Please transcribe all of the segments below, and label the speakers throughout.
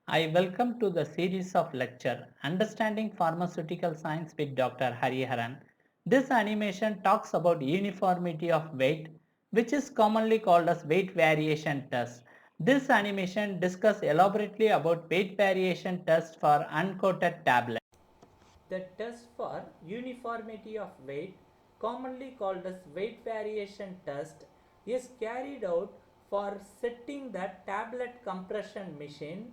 Speaker 1: I welcome to the series of lecture Understanding Pharmaceutical Science with Dr. Hariharan. This animation talks about uniformity of weight, which is commonly called as weight variation test. This animation discusses elaborately about weight variation test for uncoated tablets.
Speaker 2: The test for uniformity of weight, commonly called as weight variation test, is carried out for setting the tablet compression machine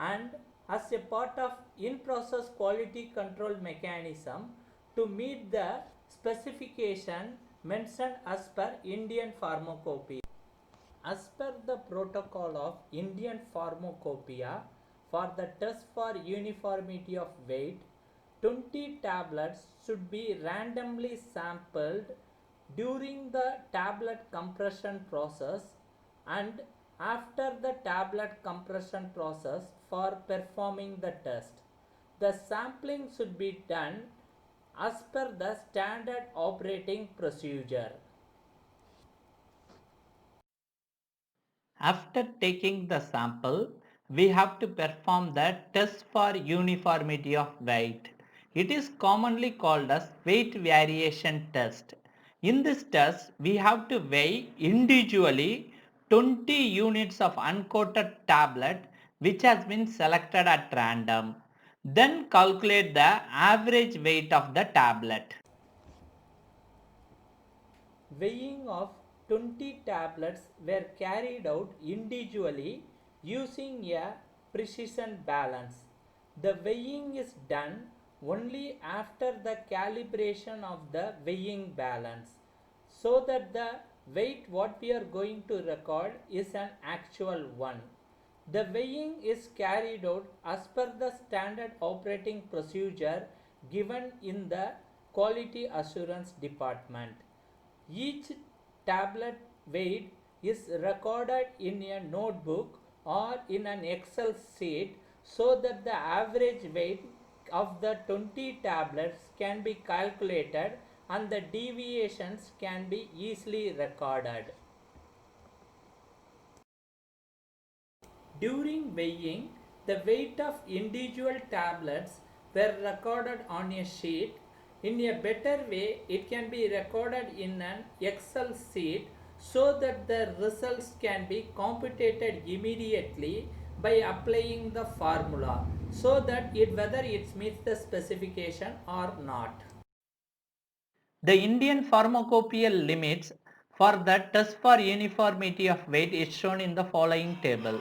Speaker 2: and as a part of in-process quality control mechanism to meet the specification mentioned as per Indian Pharmacopoeia. As per the protocol of Indian Pharmacopoeia, for the test for uniformity of weight, 20 tablets should be randomly sampled during the tablet compression process and after the tablet compression process for performing the test. The sampling should be done as per the standard operating procedure.
Speaker 1: After taking the sample, we have to perform the test for uniformity of weight. It is commonly called as weight variation test. In this test, we have to weigh individually 20 units of uncoated tablet which has been selected at random. Then calculate the average weight of the tablet.
Speaker 2: Weighing of 20 tablets were carried out individually using a precision balance. The weighing is done only after the calibration of the weighing balance so that the weight what we are going to record is an actual one. The weighing is carried out as per the standard operating procedure given in the quality assurance department. Each tablet weight is recorded in a notebook or in an Excel sheet so that the average weight of the 20 tablets can be calculated and the deviations can be easily recorded. During weighing, the weight of individual tablets were recorded on a sheet. In a better way, it can be recorded in an Excel sheet so that the results can be computed immediately by applying the formula so that whether it meets the specification or not.
Speaker 1: The Indian Pharmacopoeia limits for the test for uniformity of weight is shown in the following table.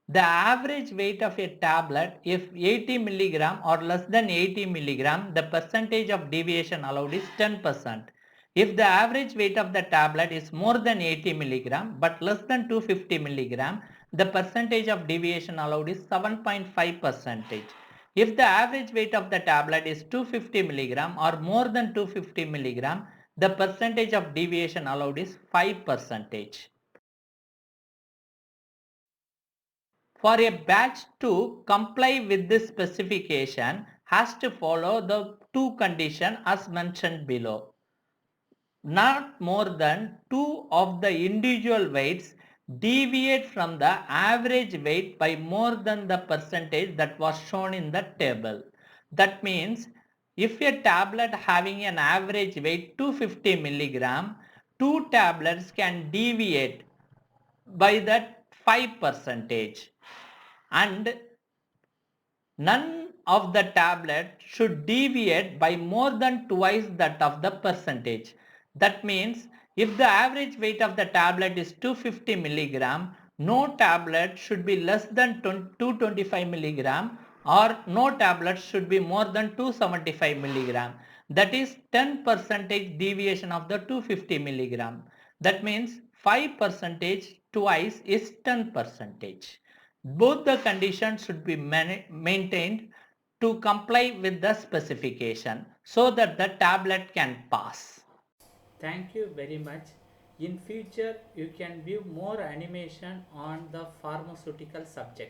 Speaker 1: The average weight of a tablet, if 80 milligram or less than 80 milligram, the percentage of deviation allowed is 10%. If the average weight of the tablet is more than 80 milligram but less than 250 milligram, the percentage of deviation allowed is 7.5 percentage. If the average weight of the tablet is 250 milligram or more than 250 milligram, the percentage of deviation allowed is 5 percentage. For a batch to comply with this specification has to follow the two conditions as mentioned below. Not more than 2 of the individual weights deviate from the average weight by more than the percentage that was shown in the table. That means if a tablet having an average weight 250 milligram, 2 tablets can deviate by that 5 percentage and none of the tablet should deviate by more than twice that of the percentage. That means if the average weight of the tablet is 250 milligram, no tablet should be less than 225 milligram or no tablet should be more than 275 milligram. That is 10 percentage deviation of the 250 milligram. That means 5 percentage twice is 10 percentage. Both the conditions should be maintained to comply with the specification so that the tablet can pass.
Speaker 2: Thank you very much. In future, you can view more animation on the pharmaceutical subject.